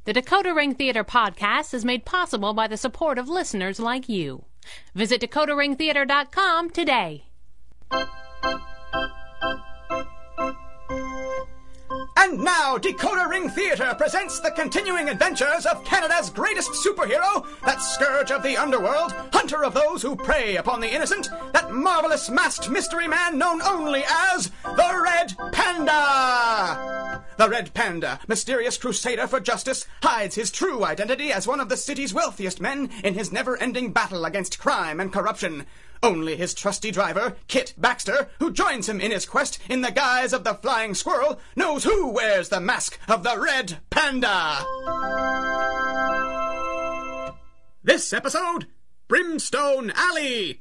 The Dakota Ring Theater podcast is made possible by the support of listeners like you. Visit DakotaRingTheater.com today. And now, Dakota Ring Theater presents the continuing adventures of Canada's greatest superhero, that scourge of the underworld, hunter of those who prey upon the innocent, that marvelous masked mystery man known only as the Red Panda! The Red Panda, mysterious crusader for justice, hides his true identity as one of the city's wealthiest men in his never-ending battle against crime and corruption. Only his trusty driver, Kit Baxter, who joins him in his quest in the guise of the Flying Squirrel, knows who wears the mask of the Red Panda. This episode, Brimstone Alley.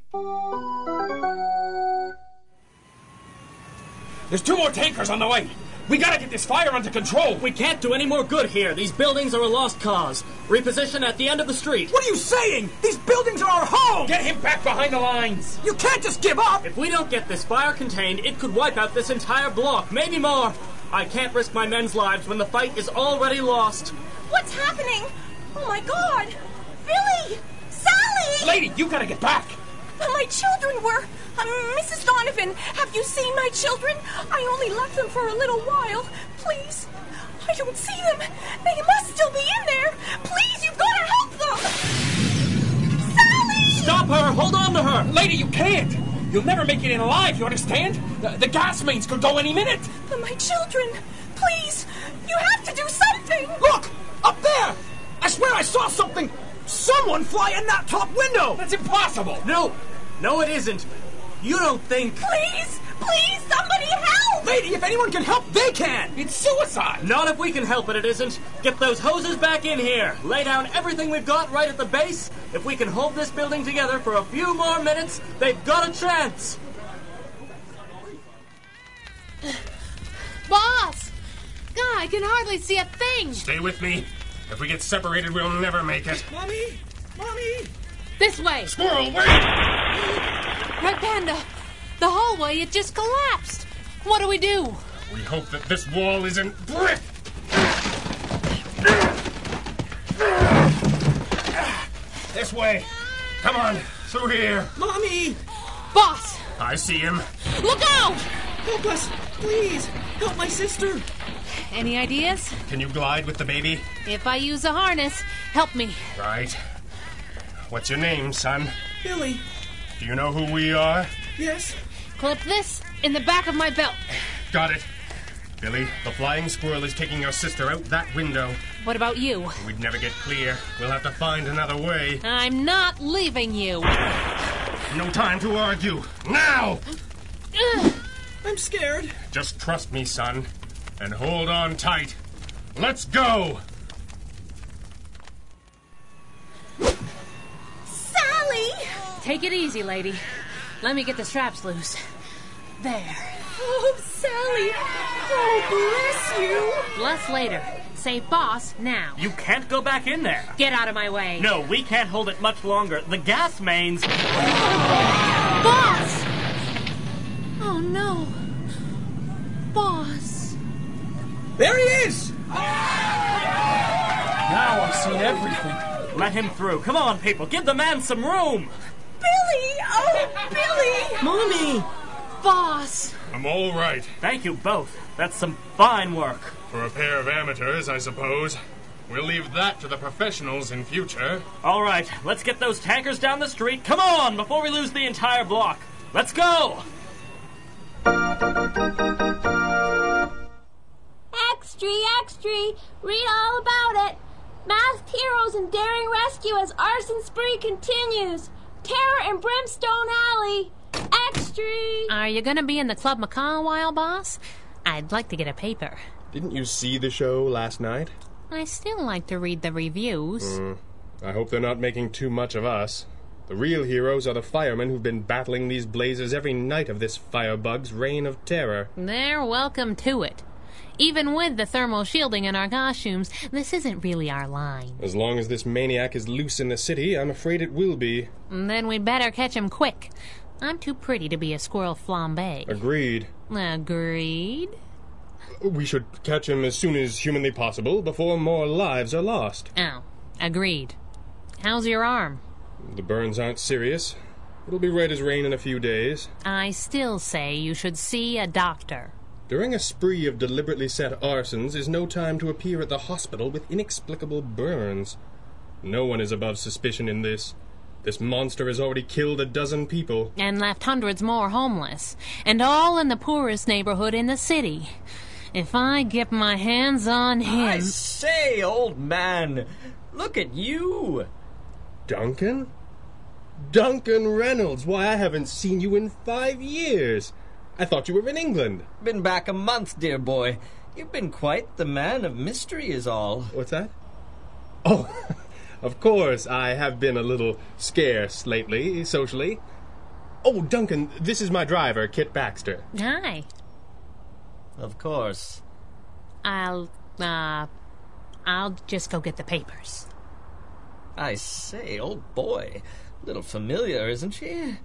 There's 2 more tankers on the way. We gotta get this fire under control. We can't do any more good here. These buildings are a lost cause. Reposition at the end of the street. What are you saying? These buildings are our home! Get him back behind the lines. You can't just give up! If we don't get this fire contained, it could wipe out this entire block, maybe more. I can't risk my men's lives when the fight is already lost. What's happening? Oh my God! Billy! Sally! Lady, you gotta get back. My children were... Mrs. Donovan, have you seen my children? I only left them for a little while. Please. I don't see them. They must still be in there. Please, you've got to help them. Sally! Stop her! Hold on to her! Lady, you can't. You'll never make it in alive, you understand? The gas mains could go any minute. But my children, please, you have to do something. Look! Up there! I swear I saw something! Someone fly in that top window! That's impossible. No, it isn't. You don't think... Please, somebody help! Lady, if anyone can help, they can! It's suicide. Not if we can help it isn't. Get those hoses back in here. Lay down everything we've got right at the base. If we can hold this building together for a few more minutes, they've got a chance. Boss! God, I can hardly see a thing. Stay with me. If we get separated, we'll never make it. Mommy! This way. Squirrel, wait! Red Panda, the hallway, it just collapsed. What do we do? We hope that this wall isn't brick. This way. Come on, through here. Mommy! Boss, I see him. look out! Help us! Please! Help my sister! Any ideas? Can you glide with the baby? If I use a harness, help me. Right. What's your name, son? Billy! Do you know who we are? Yes? Clip this in the back of my belt. Got it. Billy, the Flying Squirrel is taking your sister out that window. What about you? We'd never get clear. We'll have to find another way. I'm not leaving you. No time to argue. Now! I'm scared. Just trust me, son, and hold on tight. Let's go! Sally! Take it easy, lady. Let me get the straps loose. There. Oh, Sally! Oh, bless you! Bless later. Say boss now. You can't go back in there. Get out of my way. No, we can't hold it much longer. The gas mains... Boss! Oh, no. Boss. There he is! Now I've seen everything. Let him through. Come on, people. Give the man some room. Billy! Oh, Billy! Mommy! Boss. I'm all right. Thank you both. That's some fine work. For a pair of amateurs, I suppose. We'll leave that to the professionals in future. All right, let's get those tankers down the street. Come on, before we lose the entire block. Let's go! Extra! Read all about it! Masked heroes and daring rescue as arson spree continues! Terror in Brimstone Alley! Extra! Are you going to be in the Club Macaw a while, boss? I'd like to get a paper. Didn't you see the show last night? I still like to read the reviews. I hope they're not making too much of us. The real heroes are the firemen who've been battling these blazes every night of this firebug's reign of terror. They're welcome to it. Even with the thermal shielding in our costumes, this isn't really our line. As long as this maniac is loose in the city, I'm afraid it will be. Then we'd better catch him quick. I'm too pretty to be a squirrel flambe. Agreed. Agreed? We should catch him as soon as humanly possible, before more lives are lost. Oh, agreed. How's your arm? The burns aren't serious. It'll be right as rain in a few days. I still say you should see a doctor. During a spree of deliberately set arsons is no time to appear at the hospital with inexplicable burns. No one is above suspicion in this. This monster has already killed a dozen people. And left hundreds more homeless. And all in the poorest neighborhood in the city. If I get my hands on him... I say, old man, look at you. Duncan? Duncan Reynolds! Why, I haven't seen you in 5 years. I thought you were in England. Been back a month, dear boy. You've been quite the man of mystery is all. What's that? Oh, of course, I have been a little scarce lately, socially. Oh, Duncan, this is my driver, Kit Baxter. Hi. Of course. I'll just go get the papers. I say, old boy, a little familiar, isn't she?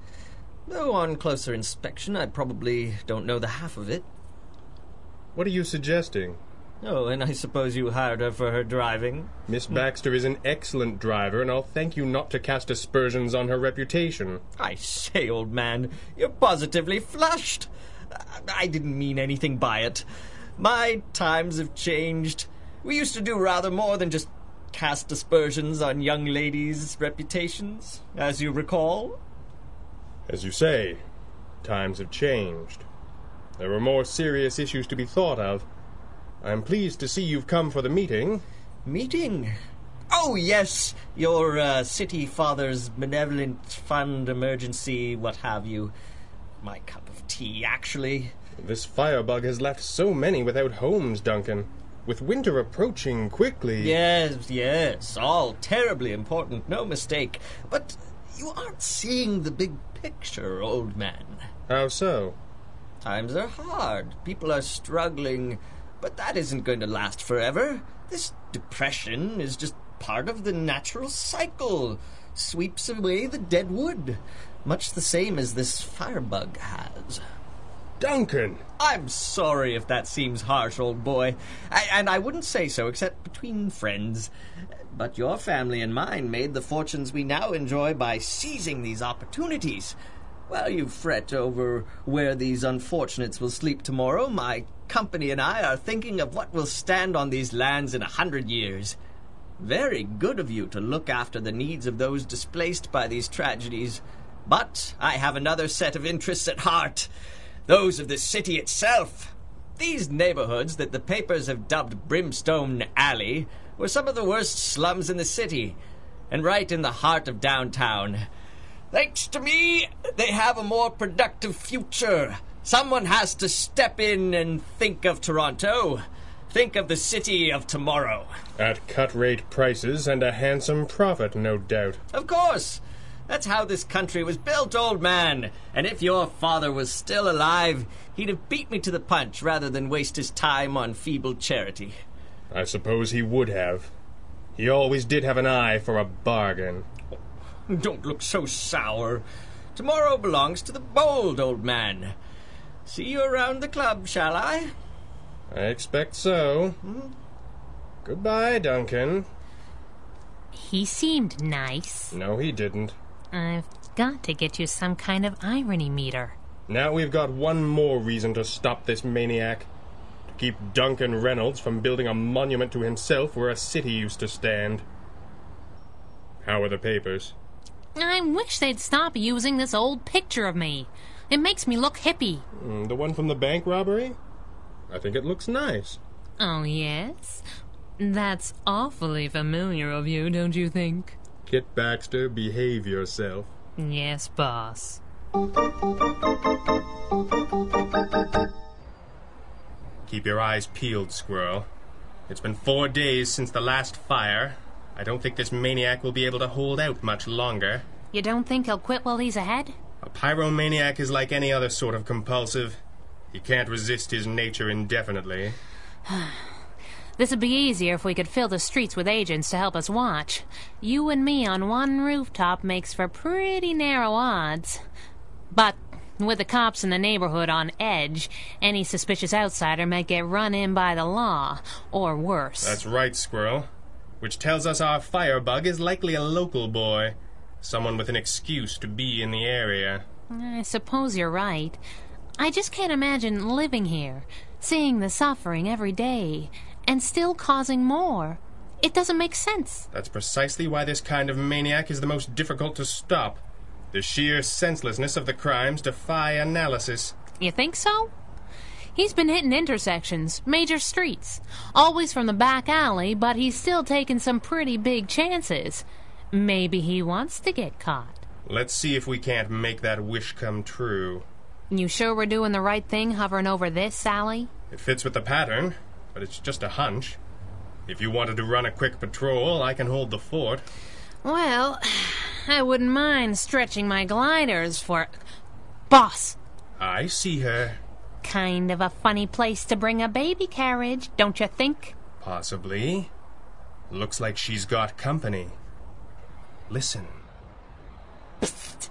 Though on closer inspection, I probably don't know the half of it. What are you suggesting? Oh, and I suppose you hired her for her driving? Miss Baxter is an excellent driver, and I'll thank you not to cast aspersions on her reputation. I say, old man, you're positively flushed. I didn't mean anything by it. My times have changed. We used to do rather more than just cast aspersions on young ladies' reputations, as you recall. As you say, times have changed. There are more serious issues to be thought of. I'm pleased to see you've come for the meeting. Meeting? Oh, yes, your city father's benevolent fund emergency, what have you. My cup of tea, actually. This firebug has left so many without homes, Duncan. With winter approaching quickly... Yes, all terribly important, no mistake. But you aren't seeing the big picture, old man. How so? Times are hard. People are struggling. But that isn't going to last forever. This depression is just part of the natural cycle. Sweeps away the dead wood. Much the same as this firebug has. Duncan! I'm sorry if that seems harsh, old boy. And I wouldn't say so except between friends. But your family and mine made the fortunes we now enjoy by seizing these opportunities. While you fret over where these unfortunates will sleep tomorrow, my company and I are thinking of what will stand on these lands in 100 years. Very good of you to look after the needs of those displaced by these tragedies. But I have another set of interests at heart. Those of the city itself. These neighborhoods that the papers have dubbed Brimstone Alley were some of the worst slums in the city, and right in the heart of downtown. Thanks to me, they have a more productive future. Someone has to step in and think of Toronto. Think of the city of tomorrow. At cut-rate prices and a handsome profit, no doubt. Of course. That's how this country was built, old man. And if your father was still alive, he'd have beat me to the punch rather than waste his time on feeble charity. I suppose he would have. He always did have an eye for a bargain. Don't look so sour. Tomorrow belongs to the bold, old man. See you around the club, shall I? I expect so. Goodbye, Duncan. He seemed nice. No, he didn't. I've got to get you some kind of irony meter. Now we've got one more reason to stop this maniac. To keep Duncan Reynolds from building a monument to himself where a city used to stand. How are the papers? I wish they'd stop using this old picture of me. It makes me look hippie. The one from the bank robbery? I think it looks nice. Oh, yes? That's awfully familiar of you, don't you think? Kit Baxter, behave yourself. Yes, boss. Keep your eyes peeled, Squirrel. It's been 4 days since the last fire. I don't think this maniac will be able to hold out much longer. You don't think he'll quit while he's ahead? A pyromaniac is like any other sort of compulsive. He can't resist his nature indefinitely. This'd be easier if we could fill the streets with agents to help us watch. You and me on one rooftop makes for pretty narrow odds. But With the cops in the neighborhood on edge, any suspicious outsider might get run in by the law, or worse. That's right, Squirrel. Which tells us our firebug is likely a local boy. Someone with an excuse to be in the area. I suppose you're right. I just can't imagine living here, seeing the suffering every day, and still causing more. It doesn't make sense. That's precisely why this kind of maniac is the most difficult to stop. The sheer senselessness of the crimes defy analysis. You think so? He's been hitting intersections, major streets, always from the back alley, but he's still taking some pretty big chances. Maybe he wants to get caught. Let's see if we can't make that wish come true. You sure we're doing the right thing hovering over this alley? It fits with the pattern, but it's just a hunch. If you wanted to run a quick patrol, I can hold the fort. Well, I wouldn't mind stretching my gliders for... Boss! I see her. Kind of a funny place to bring a baby carriage, don't you think? Possibly. Looks like she's got company. Listen. Psst!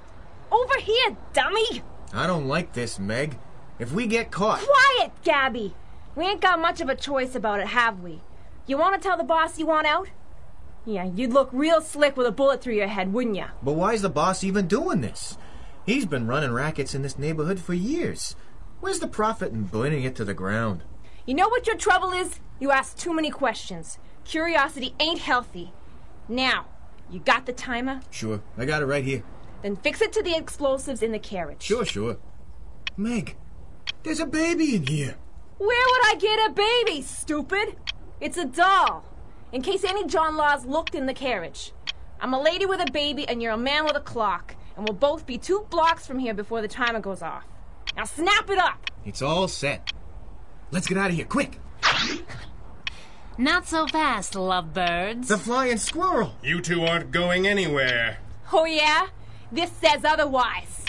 Over here, dummy! I don't like this, Meg. If we get caught... Quiet, Gabby! We ain't got much of a choice about it, have we? You want to tell the boss you want out? Yeah, you'd look real slick with a bullet through your head, wouldn't ya? But why's the boss even doing this? He's been running rackets in this neighborhood for years. Where's the profit in burning it to the ground? You know what your trouble is? You ask too many questions. Curiosity ain't healthy. Now, you got the timer? Sure, I got it right here. Then fix it to the explosives in the carriage. Sure. Meg, there's a baby in here. Where would I get a baby, stupid? It's a doll. In case any John Laws looked in the carriage. I'm a lady with a baby and you're a man with a clock. And we'll both be 2 blocks from here before the timer goes off. Now snap it up! It's all set. Let's get out of here, quick! Not so fast, lovebirds. The flying squirrel! You two aren't going anywhere. Oh yeah? This says otherwise.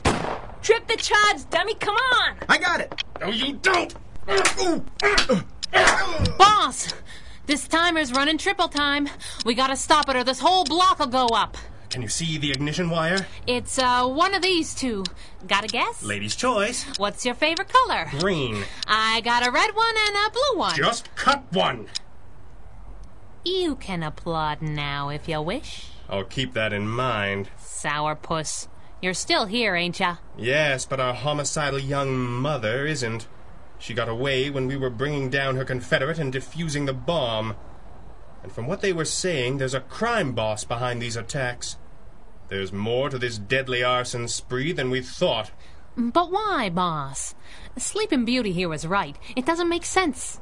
Trip the charge, dummy, come on! I got it! No, you don't! Boss! This timer's running triple time. We gotta stop it or this whole block will go up. Can you see the ignition wire? It's, one of these two. Got a guess? Lady's choice. What's your favorite color? Green. I got a red one and a blue one. Just cut one. You can applaud now if you wish. I'll keep that in mind. Sourpuss. You're still here, ain't ya? Yes, but our homicidal young mother isn't. She got away when we were bringing down her Confederate and defusing the bomb. And from what they were saying, there's a crime boss behind these attacks. There's more to this deadly arson spree than we thought. But why, boss? Sleeping Beauty here was right. It doesn't make sense.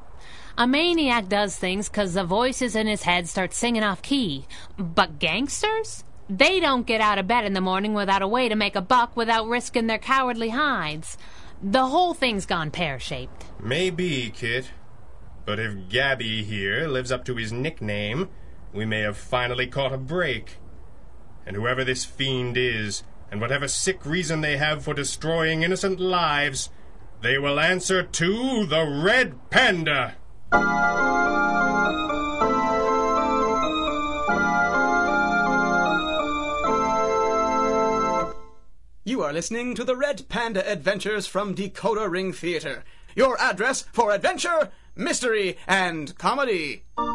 A maniac does things 'cause the voices in his head start singing off key. But gangsters? They don't get out of bed in the morning without a way to make a buck without risking their cowardly hides. The whole thing's gone pear-shaped. Maybe, Kit. But if Gabby here lives up to his nickname, we may have finally caught a break. And whoever this fiend is, and whatever sick reason they have for destroying innocent lives, they will answer to the Red Panda! You are listening to the Red Panda Adventures from Decoder Ring Theater. Your address for adventure, mystery, and comedy. And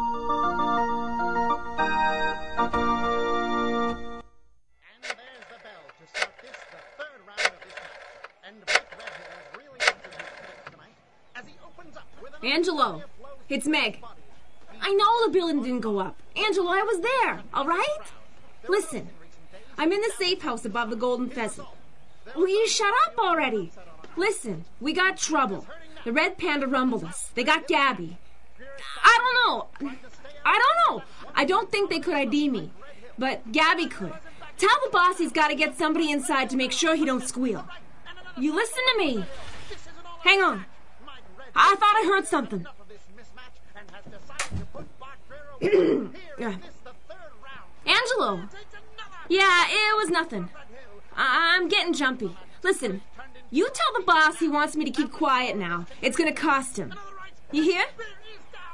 there's the bell to start this, the third round of this match. And Black Redhead is really into his tricks tonight as he opens up with an... Angelo, it's Meg. I know the building didn't go up. Angelo, I was there, all right? Listen, I'm in the safe house above the Golden Pheasant. Will you shut up already? Listen, we got trouble. The Red Panda rumbled us. They got Gabby. I don't know. I don't think they could ID me. But Gabby could. Tell the boss he's got to get somebody inside to make sure he don't squeal. You listen to me. Hang on. I thought I heard something. Angelo. Yeah, it was nothing. I'm getting jumpy. Listen, you tell the boss he wants me to keep quiet now. It's going to cost him. You hear?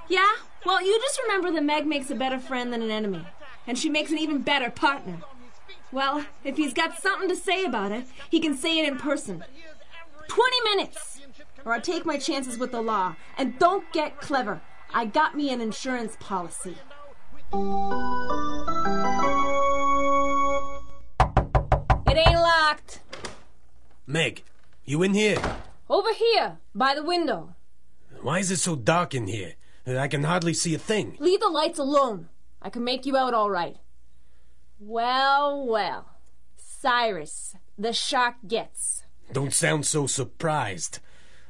Yeah? Well, you just remember that Meg makes a better friend than an enemy. And she makes an even better partner. Well, if he's got something to say about it, he can say it in person. 20 minutes, or I take my chances with the law. And don't get clever. I got me an insurance policy. It ain't locked. Meg, you in here? Over here, by the window. Why is it so dark in here? I can hardly see a thing. Leave the lights alone. I can make you out all right. Well, well. Cyrus, the shark gets. Don't sound so surprised.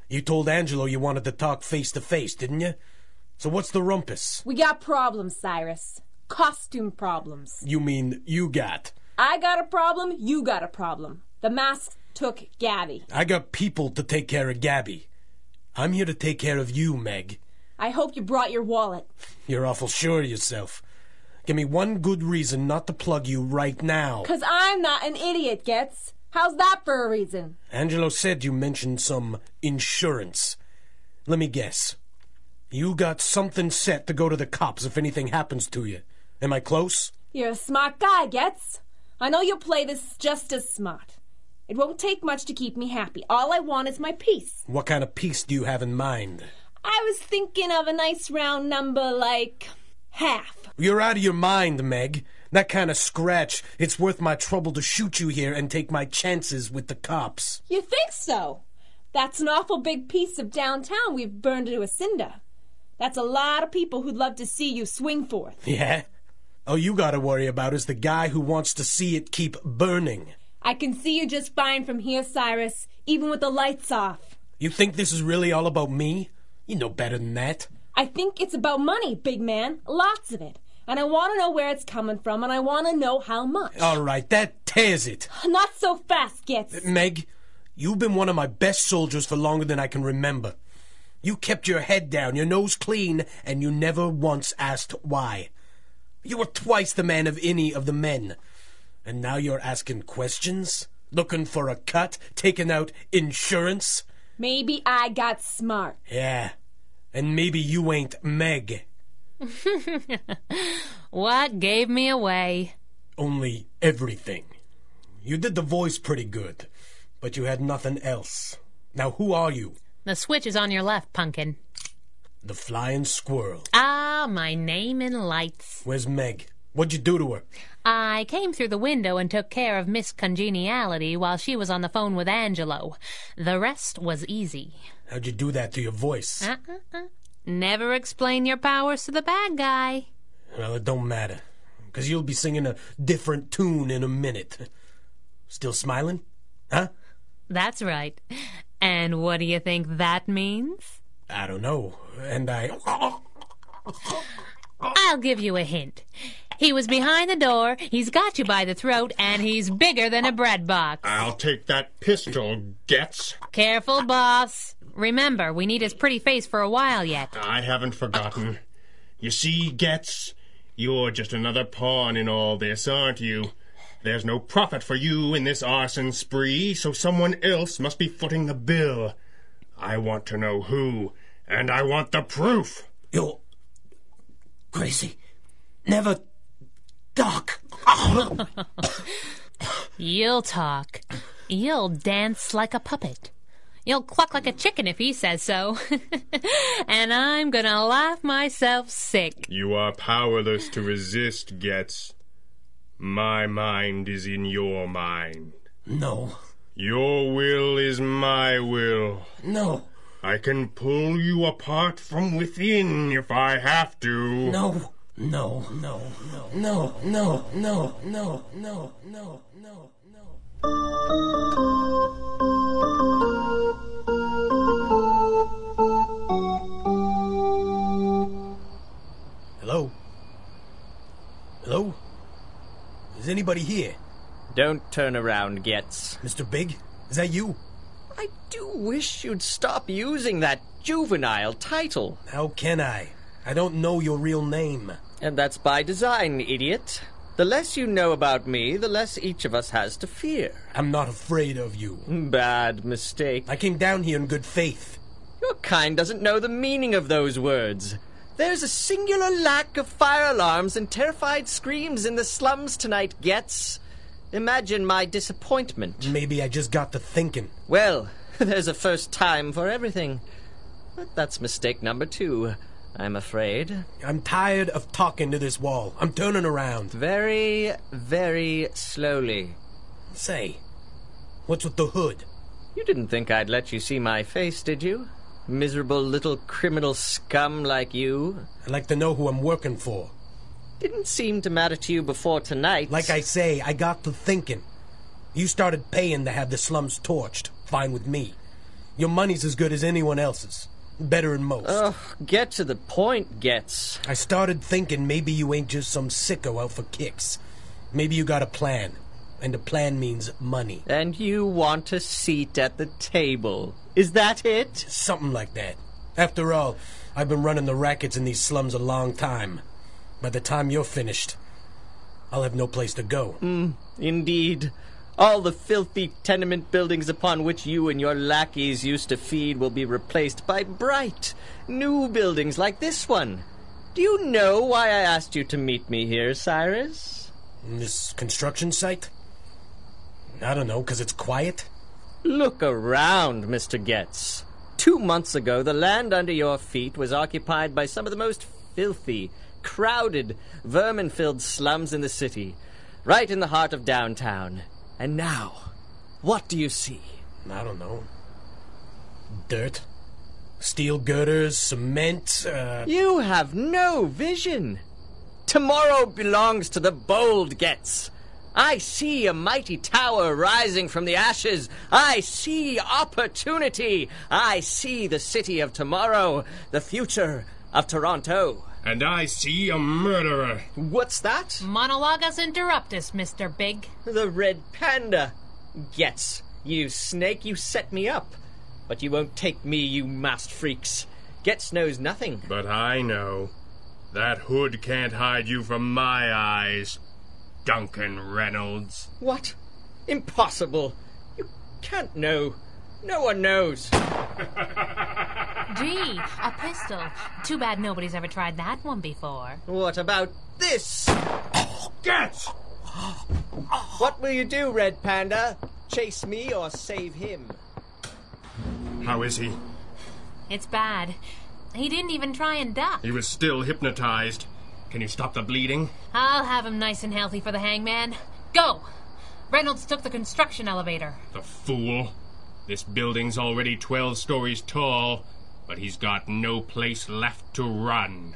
You told Angelo you wanted to talk face to face, didn't you? So what's the rumpus? We got problems, Cyrus. Costume problems. You mean you got? I got a problem, you got a problem. The mask took Gabby. I got people to take care of Gabby. I'm here to take care of you, Meg. I hope you brought your wallet. You're awful sure of yourself. Give me one good reason not to plug you right now. 'Cause I'm not an idiot, Getz. How's that for a reason? Angelo said you mentioned some insurance. Let me guess. You got something set to go to the cops if anything happens to you. Am I close? You're a smart guy, Getz. I know you'll play this just as smart. It won't take much to keep me happy. All I want is my peace. What kind of peace do you have in mind? I was thinking of a nice round number like half. You're out of your mind, Meg. That kind of scratch, it's worth my trouble to shoot you here and take my chances with the cops. You think so? That's an awful big piece of downtown we've burned to a cinder. That's a lot of people who'd love to see you swing forth. Yeah? All you gotta worry about is the guy who wants to see it keep burning. I can see you just fine from here, Cyrus, even with the lights off. You think this is really all about me? You know better than that. I think it's about money, big man. Lots of it. And I want to know where it's coming from, and I want to know how much. All right, that tears it. Not so fast, Getz. Meg, you've been one of my best soldiers for longer than I can remember. You kept your head down, your nose clean, and you never once asked why. You were twice the man of any of the men. And now you're asking questions? Looking for a cut? Taking out insurance? Maybe I got smart. Yeah, and maybe you ain't Meg. What gave me away? Only everything. You did the voice pretty good, but you had nothing else. Now who are you? The switch is on your left, Pumpkin. The Flying Squirrel. Ah, my name in lights. Where's Meg? What'd you do to her? I came through the window and took care of Miss Congeniality while she was on the phone with Angelo. The rest was easy. How'd you do that to your voice? Never explain your powers to the bad guy. Well, it don't matter, 'cause you'll be singing a different tune in a minute. Still smiling? Huh? That's right. And what do you think that means? I don't know, and I'll give you a hint. He was behind the door, he's got you by the throat, and he's bigger than a bread box. I'll take that pistol, Getz. Careful, boss. Remember, we need his pretty face for a while yet. I haven't forgotten. You see, Getz, you're just another pawn in all this, aren't you? There's no profit for you in this arson spree, so someone else must be footing the bill. I want to know who, and I want the proof. You're crazy. Never talk. You'll talk. You'll dance like a puppet. You'll cluck like a chicken if he says so. And I'm gonna laugh myself sick. You are powerless to resist, Getz. My mind is in your mind. No. Your will is my will. No. I can pull you apart from within if I have to. No. No, no, no, no, no, no, no, no, no, no, no. Hello? Hello? Is anybody here? Don't turn around, Getz. Mr. Big? Is that you? I do wish you'd stop using that juvenile title. How can I? I don't know your real name. And that's by design, idiot. The less you know about me, the less each of us has to fear. I'm not afraid of you. Bad mistake. I came down here in good faith. Your kind doesn't know the meaning of those words. There's a singular lack of fire alarms and terrified screams in the slums tonight, Getz. Imagine my disappointment. Maybe I just got to thinking. Well, There's a first time for everything. But that's mistake number 2, I'm afraid. I'm tired of talking to this wall. I'm turning around. Very, very slowly. Say, what's with the hood? You didn't think I'd let you see my face, did you? Miserable little criminal scum like you. I'd like to know who I'm working for. Didn't seem to matter to you before tonight. Like I say, I got to thinking. You started paying to have the slums torched. Fine with me. Your money's as good as anyone else's. Better than most. Oh, get to the point, Getz. I started thinking maybe you ain't just some sicko out for kicks. Maybe you got a plan. And the plan means money. And you want a seat at the table. Is that it? Something like that. After all, I've been running the rackets in these slums a long time. By the time you're finished, I'll have no place to go. Indeed. All the filthy tenement buildings upon which you and your lackeys used to feed will be replaced by bright, new buildings like this one. Do you know why I asked you to meet me here, Cyrus? This construction site? I don't know, 'cause it's quiet? Look around, Mr. Getz. 2 months ago, the land under your feet was occupied by some of the most filthy, crowded, vermin-filled slums in the city, right in the heart of downtown. And now, what do you see? I don't know. Dirt? Steel girders? Cement? You have no vision. Tomorrow belongs to the bold, Getz. I see a mighty tower rising from the ashes. I see opportunity. I see the city of tomorrow, the future of Toronto. And I see a murderer. What's that? Monologus interruptus, Mr. Big. The Red Panda. Getz, you snake, you set me up. But you won't take me, you masked freaks. Getz knows nothing. But I know. That hood can't hide you from my eyes, Duncan Reynolds. What? Impossible. You can't know. No one knows. Gee, a pistol. Too bad nobody's ever tried that one before. What about this? Get! What will you do, Red Panda? Chase me or save him? How is he? It's bad. He didn't even try and duck. He was still hypnotized. Can you stop the bleeding? I'll have him nice and healthy for the hangman. Go! Reynolds took the construction elevator. The fool. This building's already 12 stories tall, but he's got no place left to run.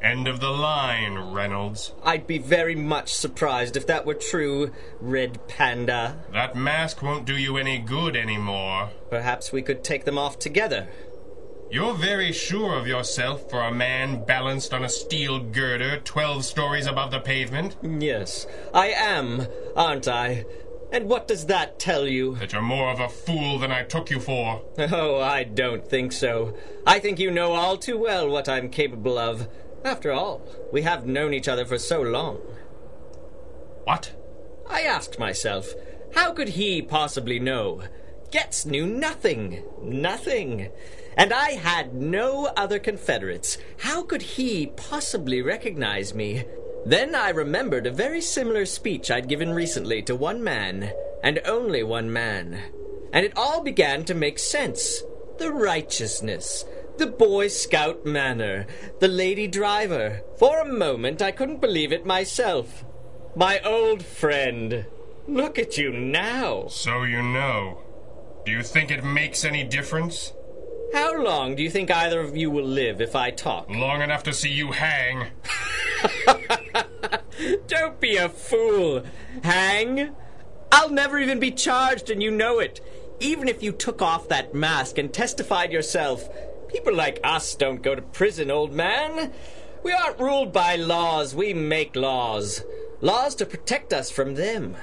End of the line, Reynolds. I'd be very much surprised if that were true, Red Panda. That mask won't do you any good anymore. Perhaps we could take them off together. You're very sure of yourself for a man balanced on a steel girder 12 stories above the pavement? Yes, I am, aren't I? And what does that tell you? That you're more of a fool than I took you for. Oh, I don't think so. I think you know all too well what I'm capable of. After all, we have known each other for so long. What? I asked myself, how could he possibly know? Getz knew nothing. Nothing. And I had no other Confederates. How could he possibly recognize me? Then I remembered a very similar speech I'd given recently to one man, and only one man. And it all began to make sense. The righteousness, the Boy Scout manner, the lady driver. For a moment I couldn't believe it myself. My old friend. Look at you now. So you know. Do you think it makes any difference? How long do you think either of you will live if I talk? Long enough to see you hang. Don't be a fool. Hang? I'll never even be charged, and you know it. Even if you took off that mask and testified yourself. People like us don't go to prison, old man. We aren't ruled by laws. We make laws. Laws to protect us from them.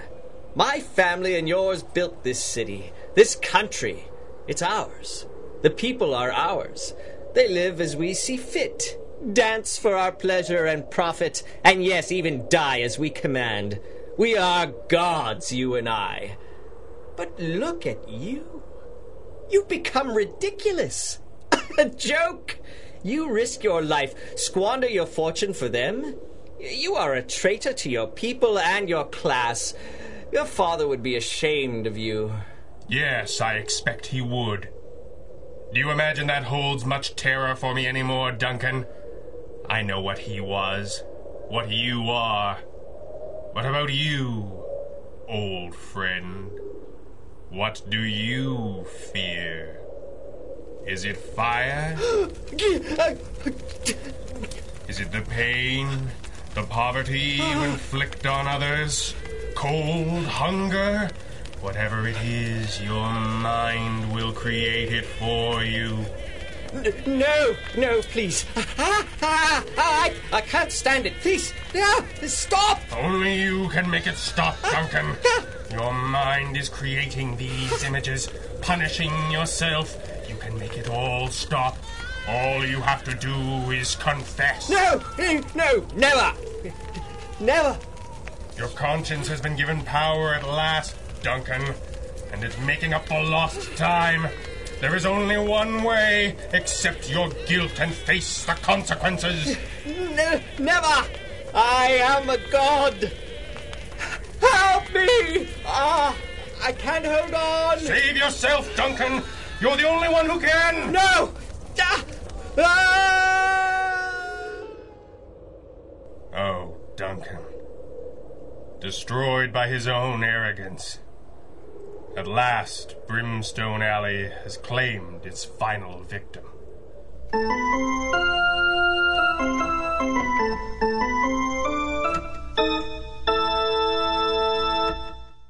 My family and yours built this city, this country. It's ours. The people are ours. They live as we see fit, dance for our pleasure and profit, and yes, even die as we command. We are gods, you and I. But look at you. You've become ridiculous. A joke. You risk your life, squander your fortune for them. You are a traitor to your people and your class. Your father would be ashamed of you. Yes, I expect he would. Do you imagine that holds much terror for me anymore, Duncan? I know what he was, what you are. What about you, old friend? What do you fear? Is it fire? Is it the pain, the poverty you inflict on others? Cold, hunger? Whatever it is, your mind will create it for you. No, please. I can't stand it. Please, stop! Only you can make it stop, Duncan. Your mind is creating these images, punishing yourself. You can make it all stop. All you have to do is confess. No, never. Never. Your conscience has been given power at last, Duncan, and it's making up for lost time. There is only one way. Accept your guilt and face the consequences. Never. I am a god. Help me! I can't hold on. Save yourself, Duncan. You're the only one who can. No! Oh, Duncan. Destroyed by his own arrogance. At last, Brimstone Alley has claimed its final victim.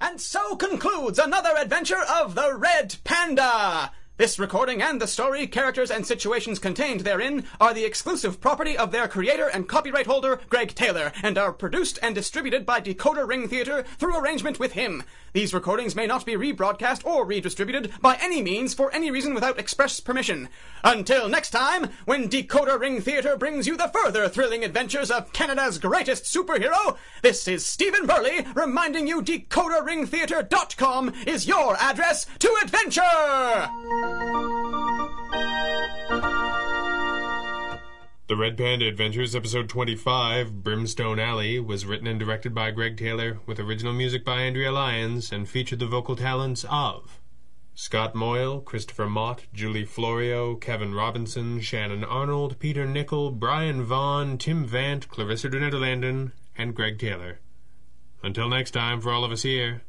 And so concludes another adventure of the Red Panda! This recording and the story, characters, and situations contained therein are the exclusive property of their creator and copyright holder, Greg Taylor, and are produced and distributed by Decoder Ring Theater through arrangement with him. These recordings may not be rebroadcast or redistributed by any means for any reason without express permission. Until next time, when Decoder Ring Theater brings you the further thrilling adventures of Canada's greatest superhero, this is Stephen Burley reminding you DecoderRingTheater.com is your address to adventure! The Red Panda Adventures, Episode 25, Brimstone Alley, was written and directed by Greg Taylor, with original music by Andrea Lyons, and featured the vocal talents of Scott Moyle, Christopher Mott, Julie Florio, Kevin Robinson, Shannon Arnold, Peter Nickel, Brian Vaughn, Tim Vant, Clarissa de Nederlanden, and Greg Taylor. Until next time, for all of us here,